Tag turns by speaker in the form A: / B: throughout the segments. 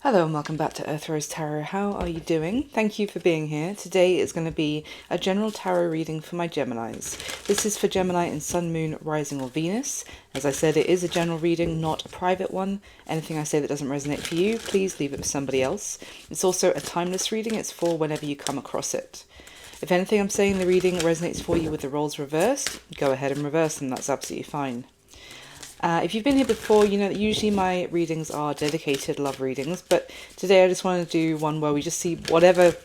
A: Hello and welcome back to Earth Rose Tarot. How are you doing? Thank you for being here. Today is going to be a general tarot reading for my Geminis. This is for Gemini in Sun, Moon, Rising or Venus. As I said, it is a general reading, not a private one. Anything I say that doesn't resonate for you, please leave it with somebody else. It's also a timeless reading. It's for whenever you come across it. If anything I'm saying in the reading resonates for you with the roles reversed, go ahead and reverse them. That's absolutely fine. If you've been here before, you know that usually my readings are dedicated love readings, but today I just want to do one where we just see whatever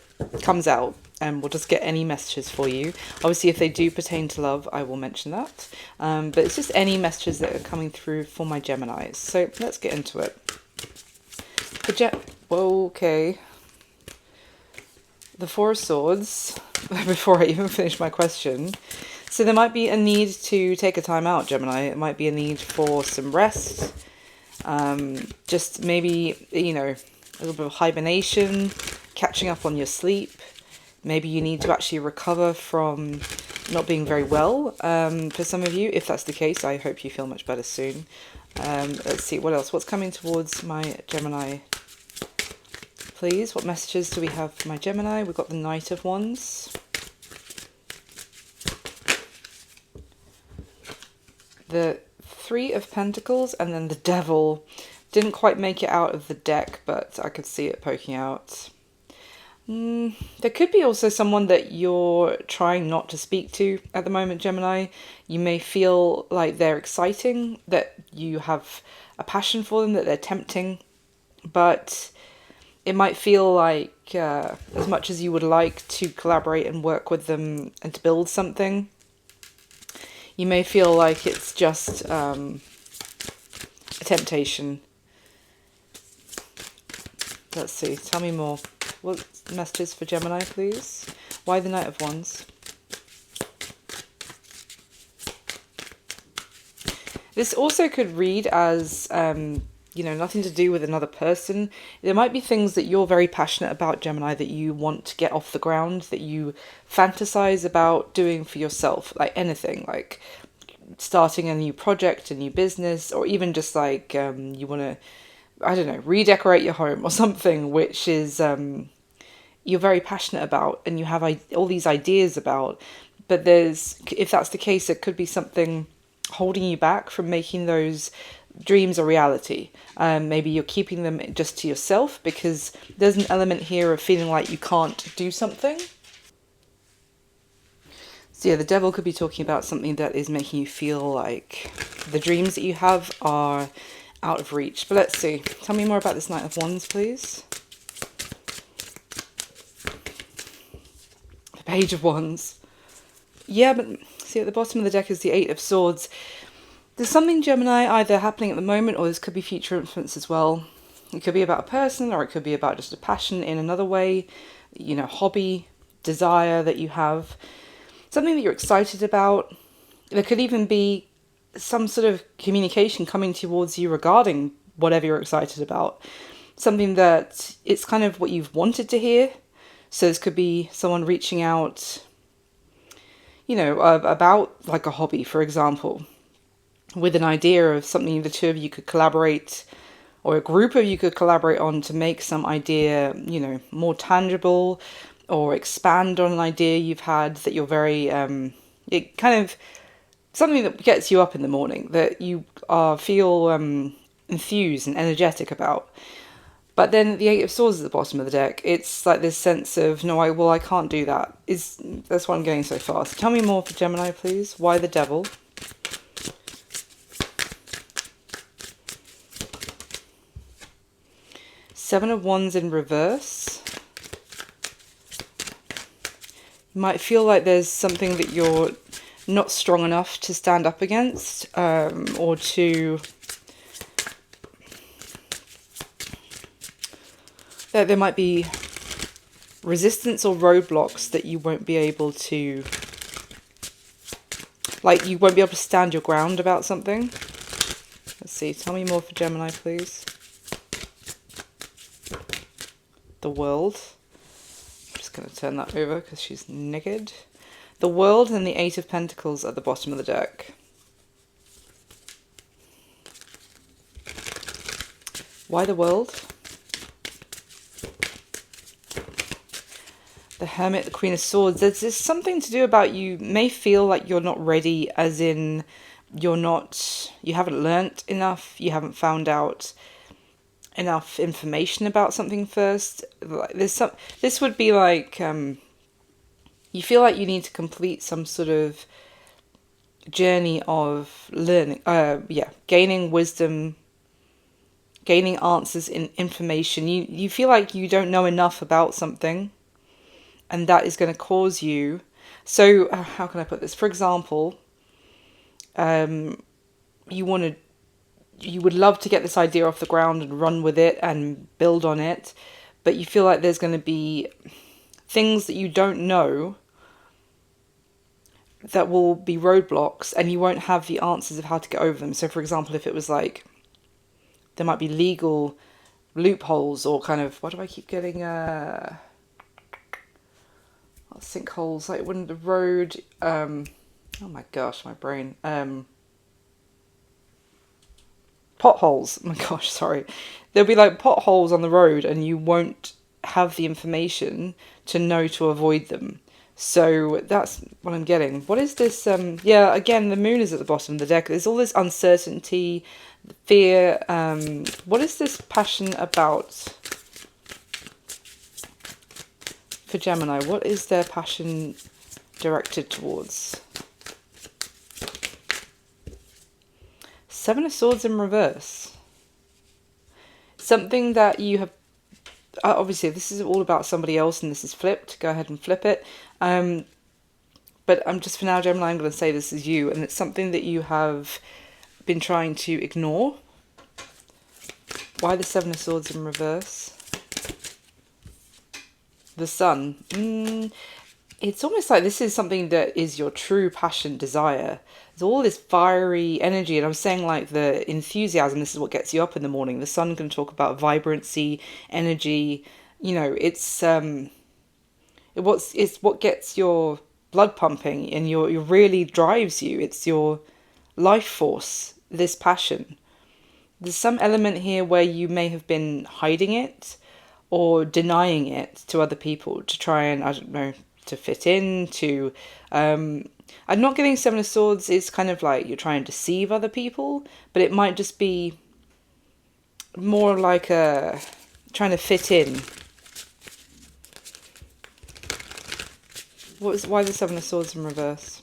A: comes out and we'll just get any messages for you. Obviously, if they do pertain to love, I will mention that, but it's just any messages that are coming through for my Geminis. So let's get into it. Okay. The Four of Swords, before I even finish my question. So there might be a need to take a time out, Gemini. It might be a need for some rest. Just maybe, you know, a little bit of hibernation, catching up on your sleep. Maybe you need to actually recover from not being very well. For some of you, if that's the case, I hope you feel much better soon. Let's see, what else? What's coming towards my Gemini? Please, what messages do we have for my Gemini? We've got the Knight of Wands. The Three of Pentacles, and then the Devil. Didn't quite make it out of the deck, but I could see it poking out. There could be also someone that you're trying not to speak to at the moment, Gemini. You may feel like they're exciting, that you have a passion for them, that they're tempting, but it might feel like as much as you would like to collaborate and work with them and to build something, you may feel like it's just a temptation. Let's see, tell me more. What messages for Gemini, please? Why the Knight of Wands? This also could read as, you know, nothing to do with another person. There might be things that you're very passionate about, Gemini, that you want to get off the ground, that you fantasize about doing for yourself, like anything, like starting a new project, a new business, or even just like you want to, I don't know, redecorate your home or something, which is you're very passionate about and you have all these ideas about, but if that's the case, it could be something holding you back from making those dreams a reality. Maybe you're keeping them just to yourself because there's an element here of feeling like you can't do something. So yeah, the Devil could be talking about something that is making you feel like the dreams that you have are out of reach. But let's see. Tell me more about this Knight of Wands, please. The Page of Wands. Yeah, but see, at the bottom of the deck is the Eight of Swords. There's something, Gemini, either happening at the moment or this could be future influence as well. It could be about a person or it could be about just a passion in another way, you know, hobby, desire that you have. Something that you're excited about. There could even be some sort of communication coming towards you regarding whatever you're excited about. Something that it's kind of what you've wanted to hear. So this could be someone reaching out, you know, about like a hobby, for example, with an idea of something the two of you could collaborate, or a group of you could collaborate on to make some idea, you know, more tangible, or expand on an idea you've had that you're very, it kind of, something that gets you up in the morning, that you feel enthused and energetic about. But then the Eight of Swords at the bottom of the deck, it's like this sense of, no, I can't do that. That's why I'm going so fast. Tell me more for Gemini, please. Why the Devil? Seven of Wands in reverse. You might feel like there's something that you're not strong enough to stand up against, or to... There might be resistance or roadblocks that you won't be able to... Like, you won't be able to stand your ground about something. Let's see, tell me more for Gemini, please. The World. I'm just going to turn that over because she's naked. The World and the Eight of Pentacles at the bottom of the deck. Why the World? The Hermit, the Queen of Swords. There's something to do about you may feel like you're not ready, as in you haven't learnt enough, you haven't found out enough information about something first. This would be like you feel like you need to complete some sort of journey of learning, gaining wisdom, gaining answers in information. You feel like you don't know enough about something, and that is going to cause you. So how can I put this? For example, you would love to get this idea off the ground and run with it and build on it, but you feel like there's going to be things that you don't know that will be roadblocks, and you won't have the answers of how to get over them. So for example, if it was like there might be legal loopholes, or kind of, why do I keep getting sinkholes, like when the road oh my gosh, my brain, potholes, oh my gosh, sorry, there'll be like potholes on the road and you won't have the information to know to avoid them. So that's what I'm getting. What is this? Again, the moon is at the bottom of the deck. There's all this uncertainty, fear. What is this passion about for Gemini? What is their passion directed towards? Seven of Swords in reverse. Something that you have... obviously, this is all about somebody else and this is flipped. Go ahead and flip it. But I'm just, for now, Gemini, I'm going to say this is you. And it's something that you have been trying to ignore. Why the Seven of Swords in reverse? The Sun. It's almost like this is something that is your true passion, desire. There's all this fiery energy, and I'm saying like the enthusiasm, this is what gets you up in the morning. The Sun can talk about vibrancy, energy, it's what gets your blood pumping, and your really drives you. It's your life force, this passion. There's some element here where you may have been hiding it or denying it to other people to try and, I don't know, to fit in, to... I'm not getting Seven of Swords. It's kind of like you're trying to deceive other people, but it might just be more like trying to fit in. Why the Seven of Swords in reverse?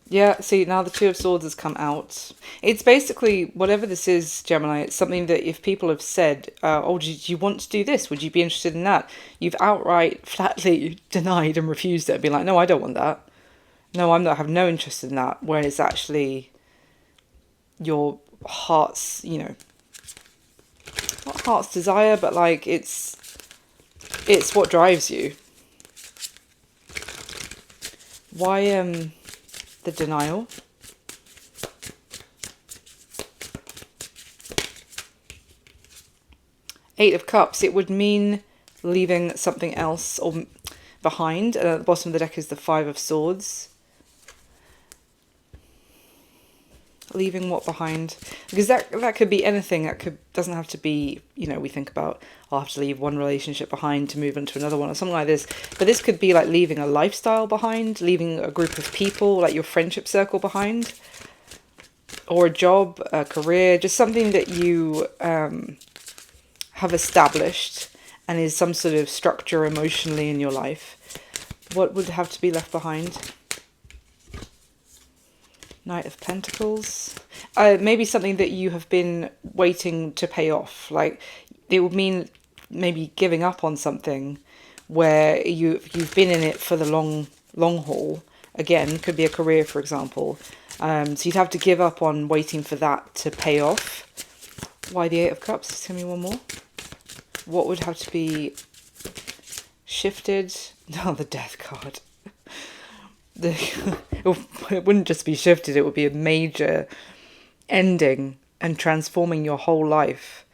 A: Yeah, see, now the Two of Swords has come out. It's basically, whatever this is, Gemini, it's something that if people have said, oh, do you want to do this? Would you be interested in that? You've outright, flatly denied and refused it and been like, no, I don't want that. No, I have no interest in that. Whereas actually your heart's, not heart's desire, but like it's what drives you. Why the denial? Eight of Cups. It would mean leaving something else or behind. And at the bottom of the deck is the Five of Swords. Leaving what behind? Because that could be anything. Doesn't have to be, we think about, I'll have to leave one relationship behind to move into another one or something like this. But this could be like leaving a lifestyle behind, leaving a group of people, like your friendship circle behind, or a job, a career, just something that you have established and is some sort of structure emotionally in your life. What would have to be left behind? Knight of Pentacles. Maybe something that you have been waiting to pay off. Like, it would mean maybe giving up on something where you've been in it for the long haul. Again, could be a career, for example. So you'd have to give up on waiting for that to pay off. Why the Eight of Cups? Just tell me one more. What would have to be shifted? No, the Death card. It wouldn't just be shifted, it would be a major ending and transforming your whole life.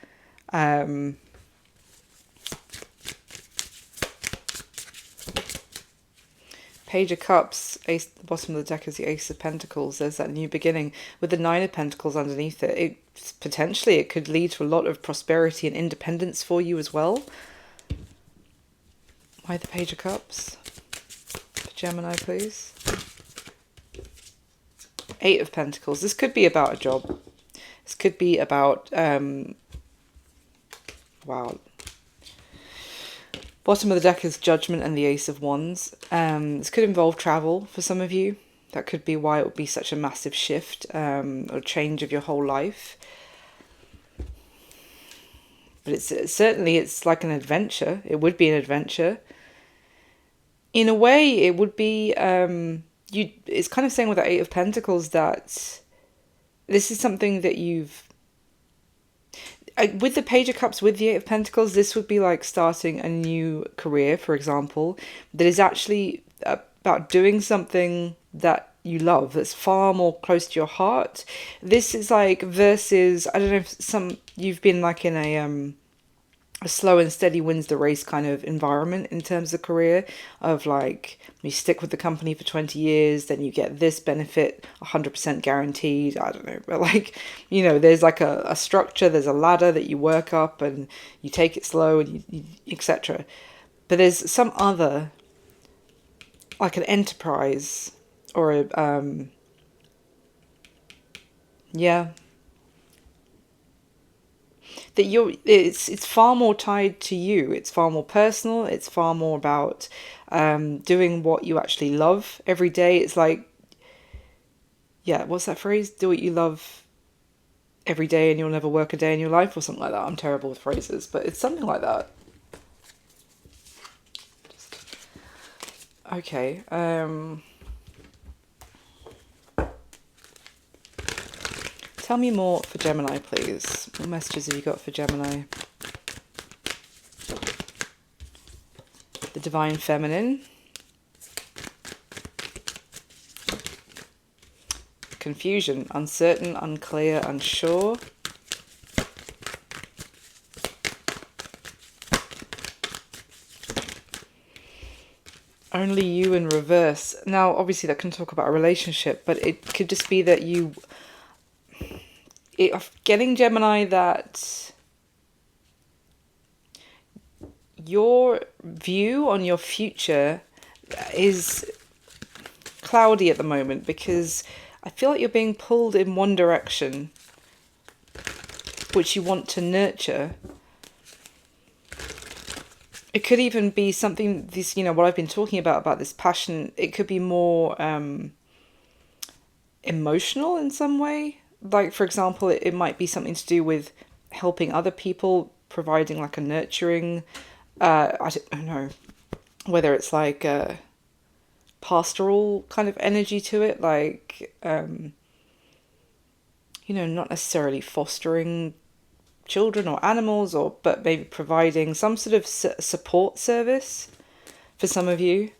A: Page of Cups, ace, the bottom of the deck is the Ace of Pentacles. There's that new beginning with the Nine of Pentacles underneath it. Potentially it could lead to a lot of prosperity and independence for you as well. Why the Page of Cups? For Gemini, please. Eight of Pentacles. This could be about a job. This could be about, wow. Bottom of the deck is Judgment and the Ace of Wands. This could involve travel for some of you. That could be why it would be such a massive shift or change of your whole life. But it's like an adventure. It would be an adventure. In a way, it would be... it's kind of saying with the Eight of Pentacles that this is something that you've... with the Page of Cups, with the Eight of Pentacles, this would be like starting a new career, for example, that is actually about doing something that you love, that's far more close to your heart. This is like versus, I don't know if you've been like in a slow and steady wins the race kind of environment in terms of career, of like you stick with the company for 20 years, then you get this benefit 100% guaranteed. I don't know, but like, you know, there's like a structure, there's a ladder that you work up and you take it slow and you etc. But there's some other, like an enterprise or a yeah, that it's far more tied to you. It's far more personal. It's far more about doing what you actually love every day. It's like, yeah, what's that phrase? Do what you love every day and you'll never work a day in your life, or something like that. I'm terrible with phrases, but it's something like that. Okay. Tell me more for Gemini, please. What messages have you got for Gemini? The Divine Feminine. Confusion. Uncertain, unclear, unsure. Only you in reverse. Now, obviously that can talk about a relationship, but it could just be that you... getting Gemini that your view on your future is cloudy at the moment, because I feel like you're being pulled in one direction, which you want to nurture. It could even be something, this, you know, what I've been talking about this passion, it could be more emotional in some way. Like, for example, it might be something to do with helping other people, providing like a nurturing, I don't know, whether it's like a pastoral kind of energy to it, like, you know, not necessarily fostering children or animals, but maybe providing some sort of support service for some of you.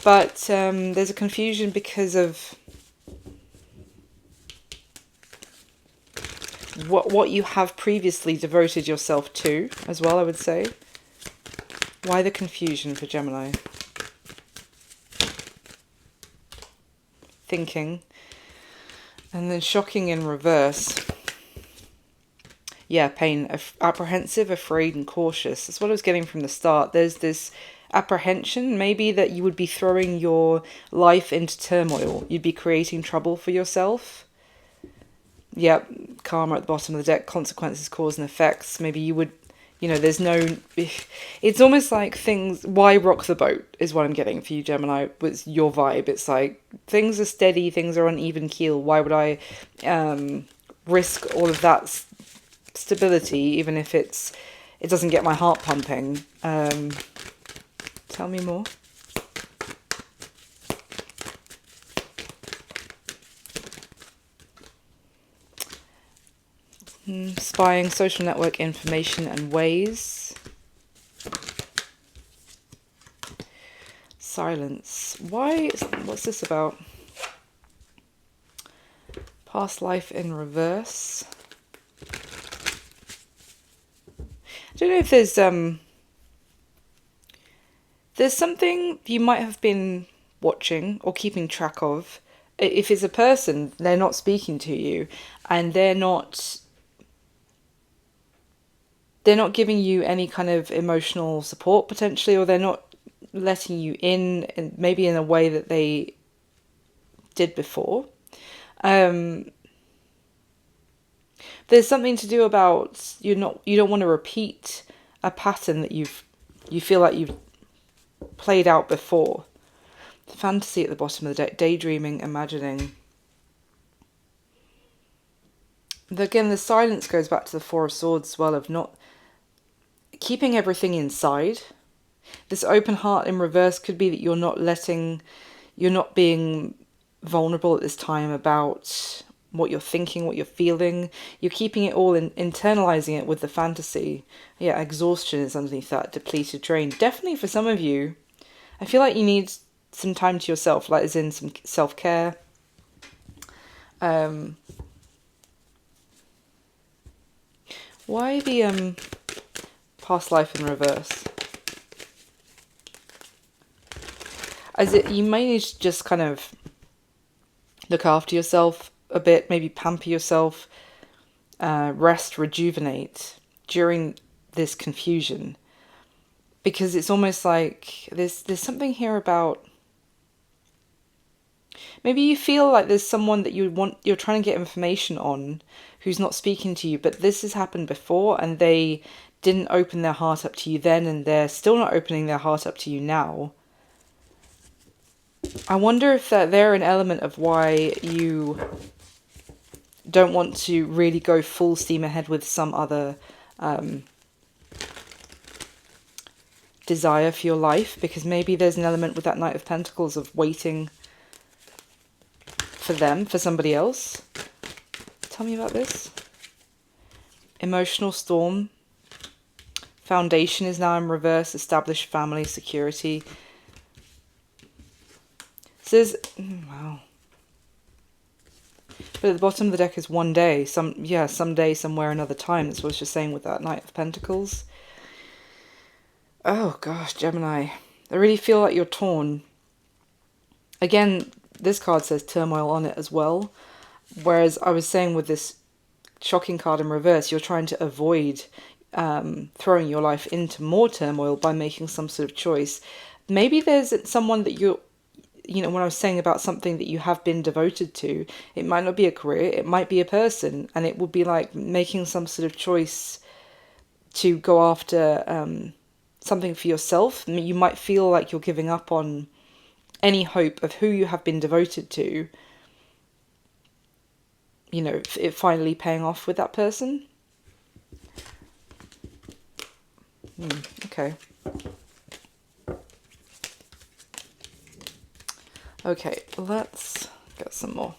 A: But there's a confusion because of what you have previously devoted yourself to as well, I would say. Why the confusion for Gemini? Thinking. And then shocking in reverse. Yeah, pain. Apprehensive, afraid, and cautious. That's what I was getting from the start. There's this apprehension, maybe, that you would be throwing your life into turmoil. You'd be creating trouble for yourself. Yep, karma at the bottom of the deck. Consequences, cause, and effects. Maybe you would, you know, there's no... It's almost like things... Why rock the boat is what I'm getting for you, Gemini, with your vibe. It's like, things are steady, things are on even keel. Why would I risk all of that stability, even if it doesn't get my heart pumping? Tell me more. Spying, social network information and ways. Silence. Why? What's this about? Past life in reverse. I don't know if there's something you might have been watching or keeping track of. If it's a person, they're not speaking to you, and they're not giving you any kind of emotional support potentially, or they're not letting you in, and maybe in a way that they did before. There's something to do about you don't want to repeat a pattern that you feel like you've played out before. Fantasy at the bottom of the deck, daydreaming, imagining. Again, the silence goes back to the Four of Swords as well, of not keeping everything inside. This open heart in reverse could be that you're not being vulnerable at this time about what you're thinking, what you're feeling. You're keeping it all internalizing it with the fantasy. Yeah, exhaustion is underneath that, depleted, drained. Definitely for some of you, I feel like you need some time to yourself, like as in some self-care. Why the past life in reverse? You may need to just kind of look after yourself a bit, maybe pamper yourself, rest, rejuvenate during this confusion, because it's almost like there's something here about maybe you feel like there's someone that you're trying to get information on who's not speaking to you, but this has happened before and they didn't open their heart up to you then, and they're still not opening their heart up to you now. I wonder if they're an element of why you don't want to really go full steam ahead with some other desire for your life, because maybe there's an element with that Knight of Pentacles of waiting for them, for somebody else. Tell me about this. Emotional storm. Foundation is now in reverse. Established family, security. Says, wow. But at the bottom of the deck is one day. Someday, somewhere, another time. That's what I was just saying with that Knight of Pentacles. Oh gosh, Gemini. I really feel like you're torn. Again, this card says turmoil on it as well. Whereas I was saying with this shocking card in reverse, you're trying to avoid throwing your life into more turmoil by making some sort of choice. Maybe there's someone that when I was saying about something that you have been devoted to, it might not be a career, it might be a person, and it would be like making some sort of choice to go after something for yourself. I mean, you might feel like you're giving up on any hope of who you have been devoted to, it finally paying off with that person. Okay. Okay, let's get some more.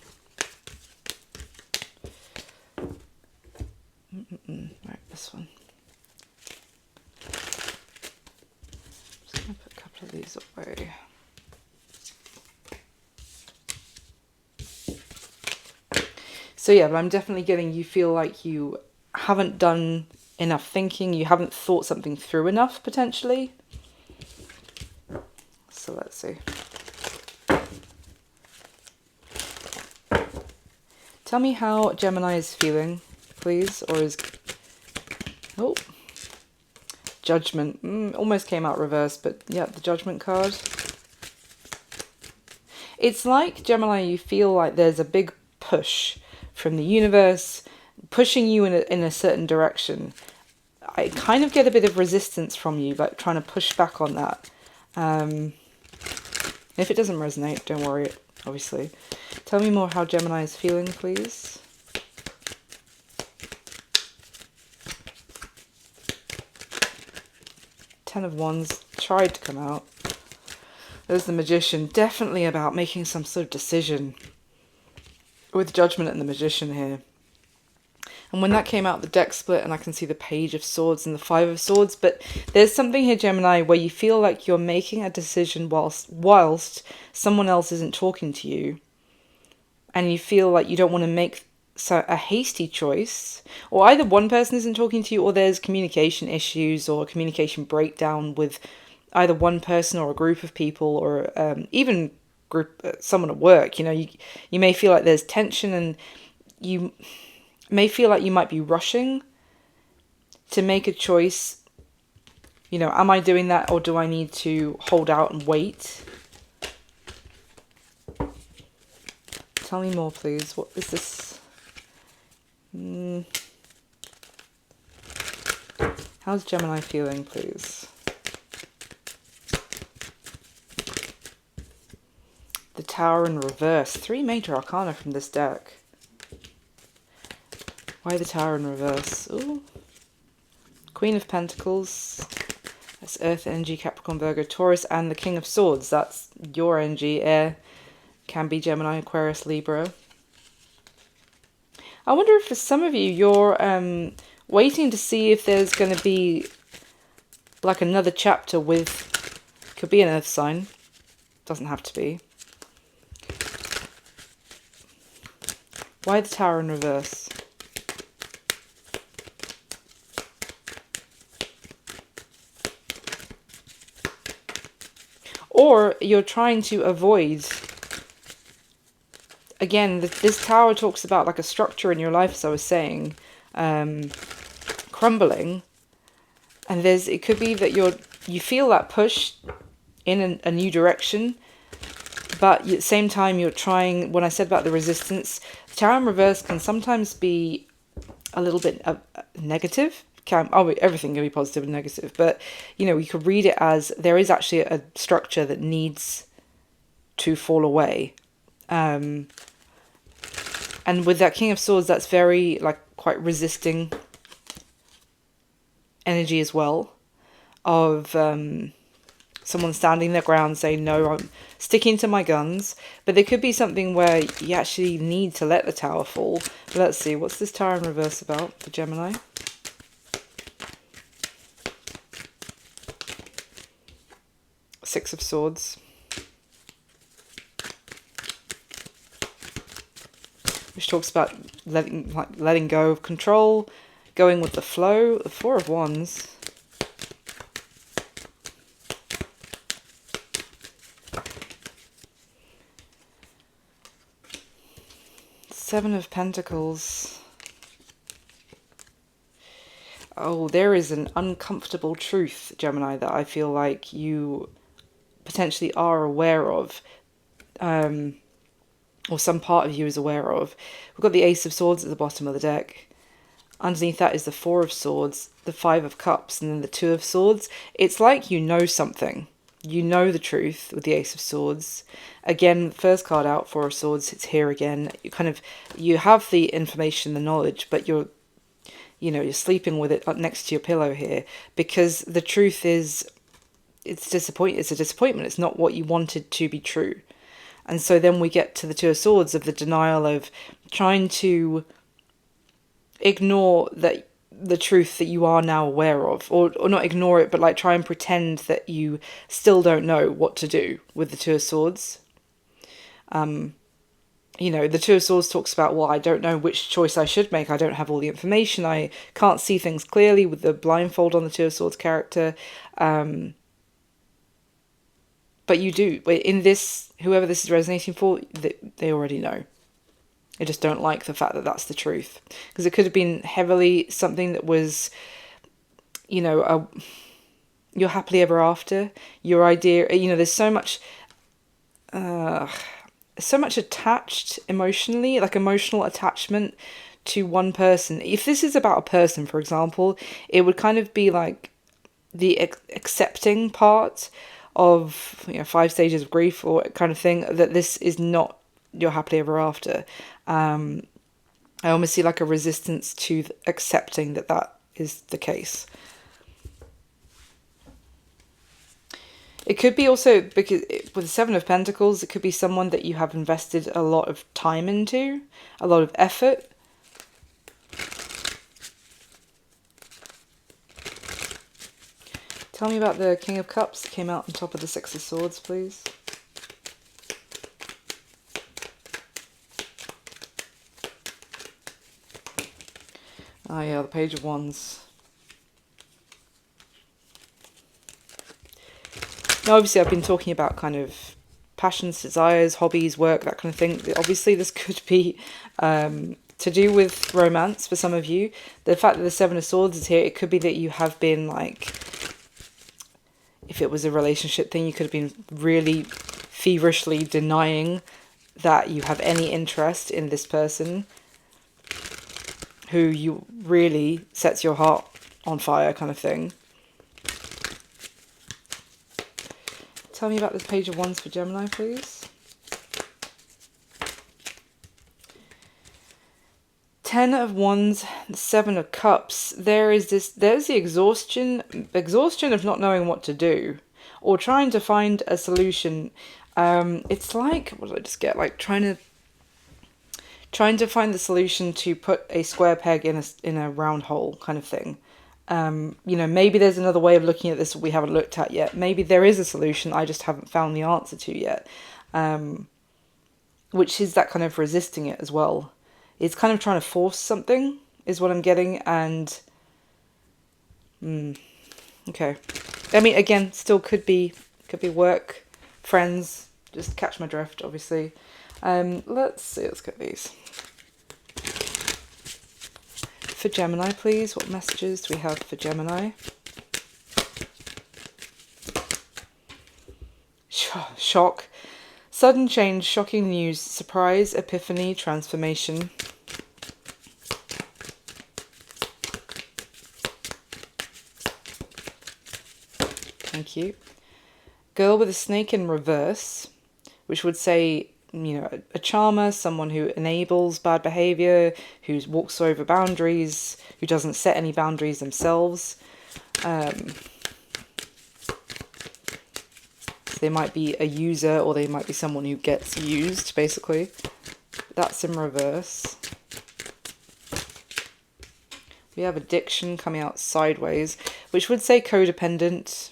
A: Right, this one. I'm just going to put a couple of these away. So yeah, but I'm definitely getting you feel like you haven't done enough thinking, you haven't thought something through enough, potentially. So let's see. Tell me how Gemini is feeling, please, or is... Oh, Judgment. Almost came out reversed, but yeah, the Judgment card. It's like, Gemini, you feel like there's a big push from the universe pushing you in a certain direction. I kind of get a bit of resistance from you, like trying to push back on that. If it doesn't resonate, don't worry, obviously. Tell me more how Gemini is feeling, please. Ten of Wands tried to come out. There's the Magician. Definitely about making some sort of decision. With Judgment and the Magician here. And when that came out, the deck split, and I can see the Page of Swords and the Five of Swords. But there's something here, Gemini, where you feel like you're making a decision whilst someone else isn't talking to you. And you feel like you don't want to make a hasty choice. Or either one person isn't talking to you, or there's communication issues or communication breakdown with either one person or a group of people, or even group, someone at work. You may feel like there's tension, and you may feel like you might be rushing to make a choice. Am I doing that, or do I need to hold out and wait? Tell me more, please. What is this? How's Gemini feeling, please? The Tower in reverse. 3 major arcana from this deck. Why the Tower in reverse? Ooh. Queen of Pentacles. That's Earth energy, Capricorn, Virgo, Taurus, and the King of Swords. That's your energy, air. Can be Gemini, Aquarius, Libra. I wonder if for some of you, you're waiting to see if there's going to be like another chapter with, could be an earth sign, doesn't have to be. Why the Tower in reverse? Or you're trying to avoid, again, this Tower talks about like a structure in your life, as I was saying, crumbling, and it could be that you feel that push in a new direction, but at the same time you're trying. When I said about the resistance, the Tower in reverse can sometimes be a little bit negative. Everything can be positive and negative, but you could read it as there is actually a structure that needs to fall away. And with that King of Swords, that's very quite resisting energy as well, of someone standing their ground saying, no, I'm sticking to my guns. But there could be something where you actually need to let the tower fall. But let's see, what's this Tower in reverse about for Gemini? Six of Swords. Which talks about letting go of control, going with the flow. The Four of Wands. Seven of Pentacles. Oh, there is an uncomfortable truth, Gemini, that I feel like you potentially are aware of. Or some part of you is aware of. We've got the Ace of Swords at the bottom of the deck. Underneath that is the Four of Swords, the Five of Cups, and then the Two of Swords. It's like you know something. You know the truth with the Ace of Swords. Again, first card out, Four of Swords, it's here again. You have the information, the knowledge, but you're sleeping with it next to your pillow here, because the truth is, it's a disappointment. It's not what you wanted to be true. And so then we get to the Two of Swords, of the denial, of trying to ignore the truth that you are now aware of, or not ignore it, but try and pretend that you still don't know what to do with the Two of Swords. The Two of Swords talks about, well, I don't know which choice I should make. I don't have all the information. I can't see things clearly, with the blindfold on the Two of Swords character. But you do. In this, whoever this is resonating for, they already know. They just don't like the fact that that's the truth. Because it could have been heavily something that was, your happily ever after. Your idea, there's so much attached emotionally, emotional attachment to one person. If this is about a person, for example, it would kind of be like the accepting part of 5 stages of grief, or kind of thing, that this is not your happily ever after. I almost see a resistance to accepting that is the case. It could be also, because with the Seven of Pentacles, it could be someone that you have invested a lot of time into, a lot of effort. Tell me about the King of Cups that came out on top of the Six of Swords, please. Oh yeah, the Page of Wands. Now obviously I've been talking about kind of passions, desires, hobbies, work, that kind of thing. Obviously, this could be to do with romance for some of you. The fact that the Seven of Swords is here, it could be that you have been like, if it was a relationship thing, you could have been really feverishly denying that you have any interest in this person who you really sets your heart on fire, kind of thing. Tell me about this Page of Wands for Gemini, please. 10 of Wands, the 7 of Cups. There's the exhaustion of not knowing what to do, or trying to find a solution. It's like, what did I just get? Like trying to find the solution to put a square peg in a round hole, kind of thing. You know, maybe there's another way of looking at this we haven't looked at yet. Maybe there is a solution I just haven't found the answer to yet. Which is that kind of resisting it as well. It's kind of trying to force something, is what I'm getting, and... okay. I mean, again, still could be work, friends, just catch my drift, obviously. Let's see, let's get these. For Gemini, please, what messages do we have for Gemini? Shock. Sudden change, shocking news, surprise, epiphany, transformation. Thank you. Girl with a snake in reverse, which would say, you know, a charmer, someone who enables bad behavior, who walks over boundaries, who doesn't set any boundaries themselves. They might be a user, or they might be someone who gets used, basically. That's in reverse. We have addiction coming out sideways, which would say codependent,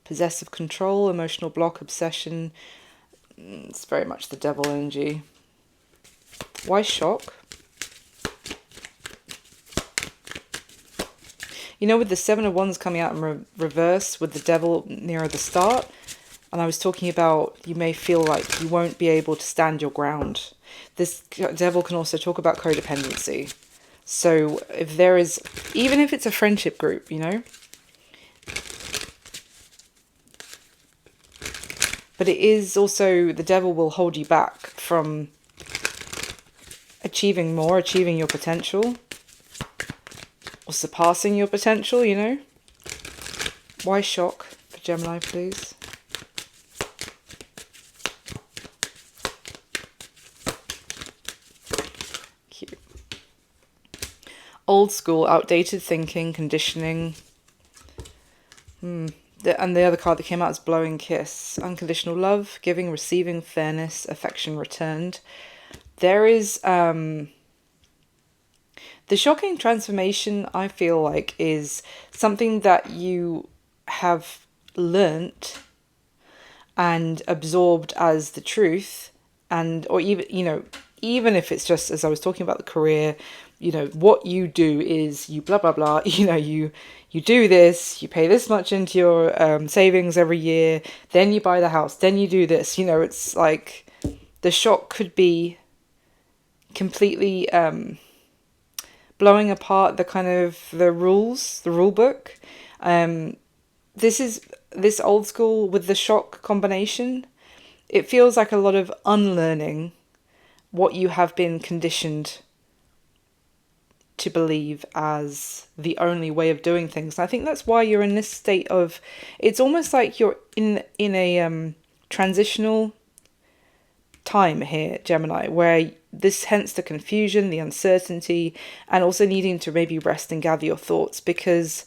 A: possessive control, emotional block, obsession. It's very much the devil energy. Why shock? You know, with the Seven of Wands coming out in reverse with the devil nearer the start, and I was talking about you may feel like you won't be able to stand your ground. This devil can also talk about codependency. So if there is, even if it's a friendship group, you know, but it is also, the devil will hold you back from achieving more, achieving your potential, or surpassing your potential, you know. Why shock for Gemini, please? Cute. Old school, outdated thinking, conditioning. And the other card that came out is Blowing Kiss. Unconditional love, giving, receiving, fairness, affection returned. There is... the shocking transformation, I feel like, is something that you have learnt and absorbed as the truth, and or even, you know, even if it's just, as I was talking about the career, you know, what you do is you blah blah blah, you know, you do this, you pay this much into your savings every year, then you buy the house, then you do this, you know. It's like the shock could be completely blowing apart the kind of the rules, the rule book. This old school with the shock combination, it feels like a lot of unlearning what you have been conditioned to believe as the only way of doing things. And I think that's why you're in this state of, it's almost like you're in a transitional time here, Gemini, where this, hence the confusion, the uncertainty, and also needing to maybe rest and gather your thoughts, because,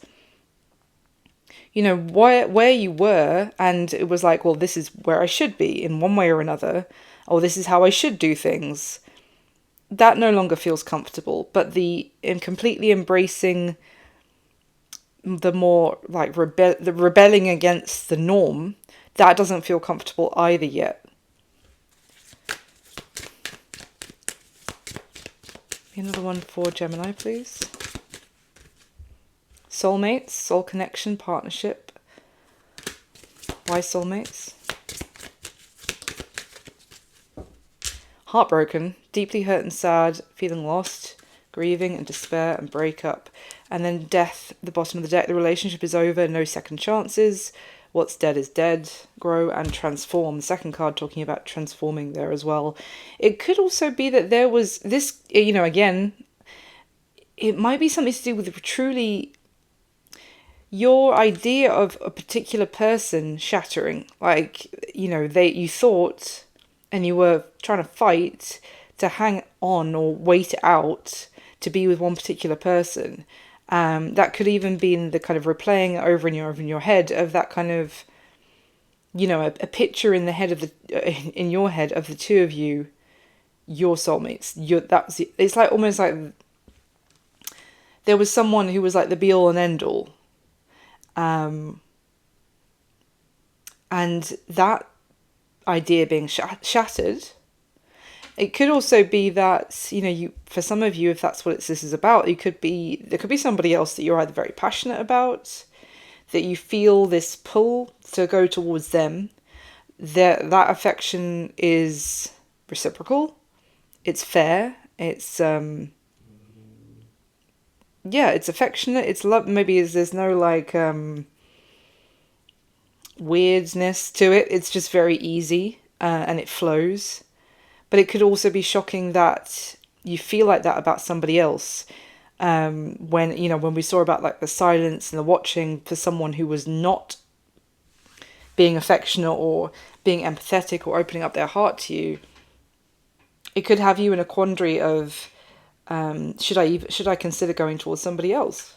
A: you know, where you were, and it was like, well, this is where I should be in one way or another, or this is how I should do things. That no longer feels comfortable, but in completely embracing the more like the rebelling against the norm, that doesn't feel comfortable either yet. Another one for Gemini, please. Soulmates, soul connection, partnership. Why soulmates? heartbroken, deeply hurt and sad, feeling lost, grieving and despair and breakup. And then death, the bottom of the deck, the relationship is over, no second chances. What's dead is dead. Grow and transform. The second card talking about transforming there as well. It could also be that there was this, again, it might be something to do with truly your idea of a particular person shattering. Like, you thought and you were trying to fight to hang on or wait it out to be with one particular person. That could even be in the kind of replaying over in your head of that kind of, a picture in the head of in your head of the two of you, your soulmates. It's like almost like there was someone who was like the be all and end all. And that idea being shattered. It could also be that, for some of you, if that's what this is about, there could be somebody else that you're either very passionate about, that you feel this pull to go towards them, that affection is reciprocal, it's fair, it's, it's affectionate, it's love, maybe there's no, like, weirdness to it, it's just very easy, and it flows. But it could also be shocking that you feel like that about somebody else. When we saw about like the silence and the watching for someone who was not being affectionate or being empathetic or opening up their heart to you, it could have you in a quandary of should I consider going towards somebody else?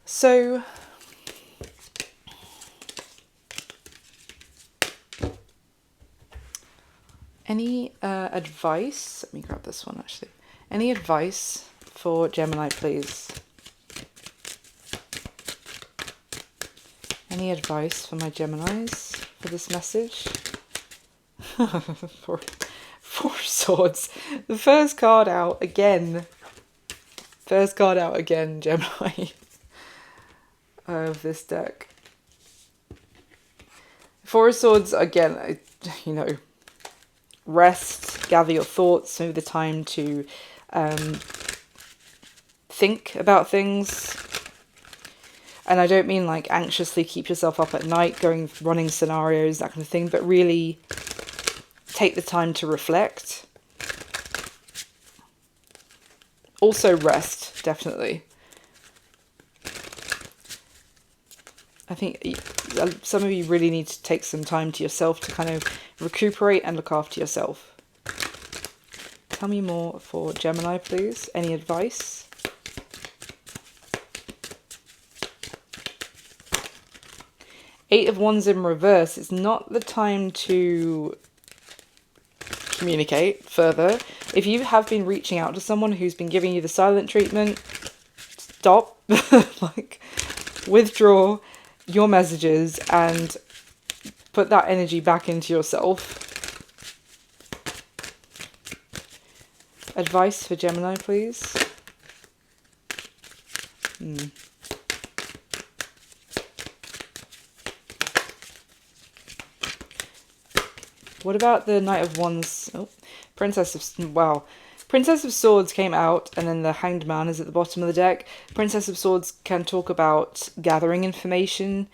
A: So any advice? Let me grab this one actually. Any advice for Gemini, please? Any advice for my Geminis for this message? Four Swords. The first card out again. First card out again, Gemini. Of this deck. Four of Swords, again, rest, gather your thoughts, maybe the time to think about things. And I don't mean like anxiously keep yourself up at night, running scenarios, that kind of thing, but really take the time to reflect. Also rest, definitely. I think some of you really need to take some time to yourself to kind of recuperate and look after yourself. Tell me more for Gemini, please. Any advice? Eight of Wands in reverse. It's not the time to communicate further. If you have been reaching out to someone who's been giving you the silent treatment, stop. Withdraw your messages and put that energy back into yourself. Advice for Gemini, please. What about the Knight of Wands? Oh, Princess of Swords came out, and then the Hanged Man is at the bottom of the deck. Princess of Swords can talk about gathering information,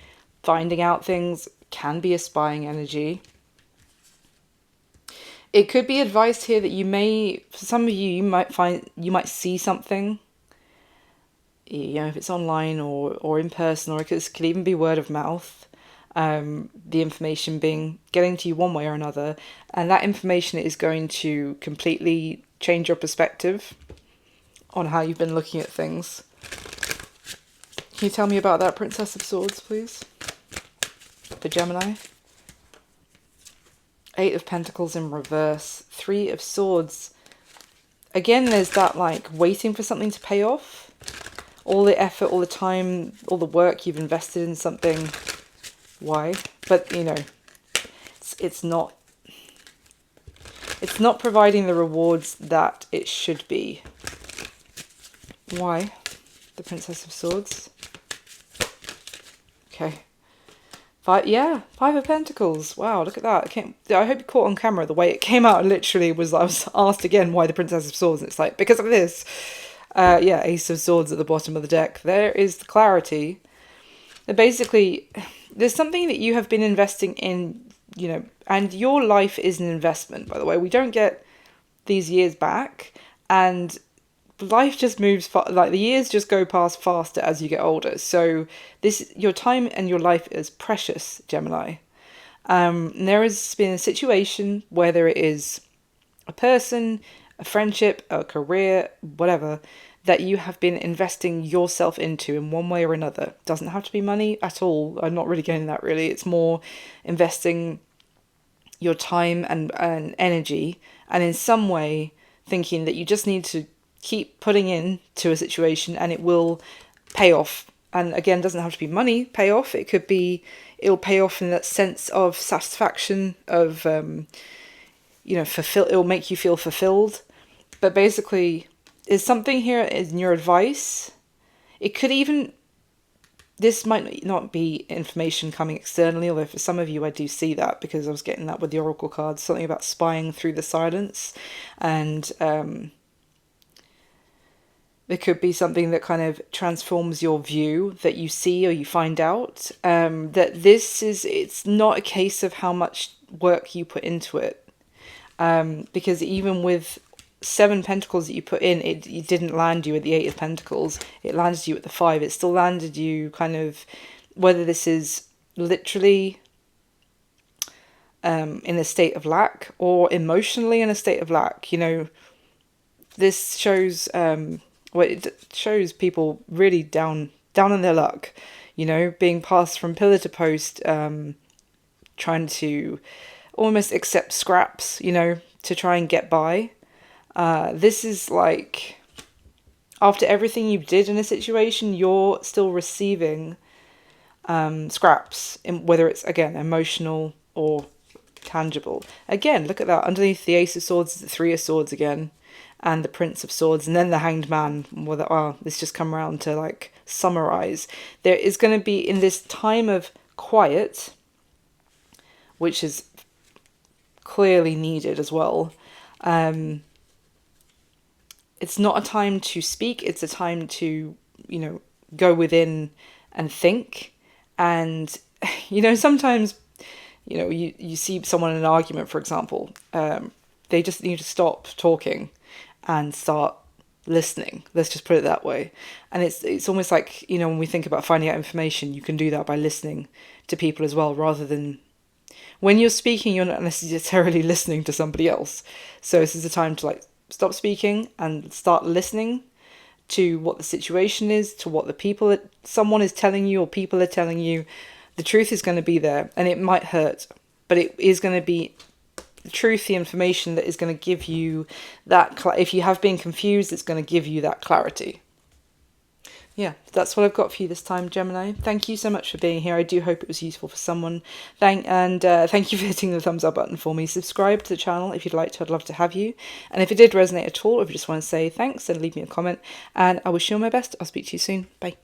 A: finding out things, can be a spying energy. It could be advice here that for some of you, you might see something, if it's online or in person, or it could even be word of mouth. The information getting to you one way or another, and that information is going to completely change your perspective on how you've been looking at things. Can you tell me about that, Princess of Swords, please? For Gemini. Eight of Pentacles in reverse. Three of Swords. Again, there's that like waiting for something to pay off. All the effort, all the time, all the work you've invested in something. Why? But it's not providing the rewards that it should be. Why? The Princess of Swords. Okay. Five of Pentacles. Wow, look at that. I hope you caught on camera the way it came out. Literally I was asked again why the Princess of Swords. And it's like, because of this. Ace of Swords at the bottom of the deck. There is the clarity. Basically, there's something that you have been investing in, and your life is an investment, by the way. We don't get these years back, and life just moves like the years just go past faster as you get older. So your time and your life is precious, Gemini. There has been a situation, whether it is a person, a friendship, a career, whatever, that you have been investing yourself into in one way or another. Doesn't have to be money at all. I'm not really getting that, really. It's more investing your time and energy, and in some way thinking that you just need to keep putting into a situation and it will pay off. And again, doesn't have to be money pay off. It'll pay off in that sense of satisfaction, of it'll make you feel fulfilled. But basically, is something here in your advice. It could even, this might not be information coming externally, although for some of you I do see that, because I was getting that with the oracle cards, something about spying through the silence. And it could be something that kind of transforms your view, that you see or you find out. That it's not a case of how much work you put into it. Because even with 7 Pentacles that you put in, it didn't land you at the 8 of Pentacles. It landed you at the 5. It still landed you kind of, whether this is literally in a state of lack or emotionally in a state of lack. This shows it shows people really down on their luck. Being passed from pillar to post, trying to almost accept scraps. To try and get by. This is like, after everything you did in a situation, you're still receiving scraps, whether it's, again, emotional or tangible. Again, look at that. Underneath the Ace of Swords is the 3 of Swords again, and the Prince of Swords, and then the Hanged Man. This just come around to like summarize. There is going to be, in this time of quiet, which is clearly needed as well, it's not a time to speak, it's a time to, go within and think. And, sometimes, you see someone in an argument, for example, they just need to stop talking and start listening. Let's just put it that way. And it's almost like, when we think about finding out information, you can do that by listening to people as well, rather than, when you're speaking, you're not necessarily listening to somebody else. So this is a time to stop speaking and start listening to what the situation is, to what someone is telling you or people are telling you. The truth is going to be there, and it might hurt, but it is going to be the truth, the information that is going to give you that. If you have been confused, it's going to give you that clarity. Yeah, that's what I've got for you this time, Gemini. Thank you so much for being here. I do hope it was useful for someone. Thank you for hitting the thumbs up button for me. Subscribe to the channel if you'd like to. I'd love to have you. And if it did resonate at all, or if you just want to say thanks, then leave me a comment. And I wish you all my best. I'll speak to you soon. Bye.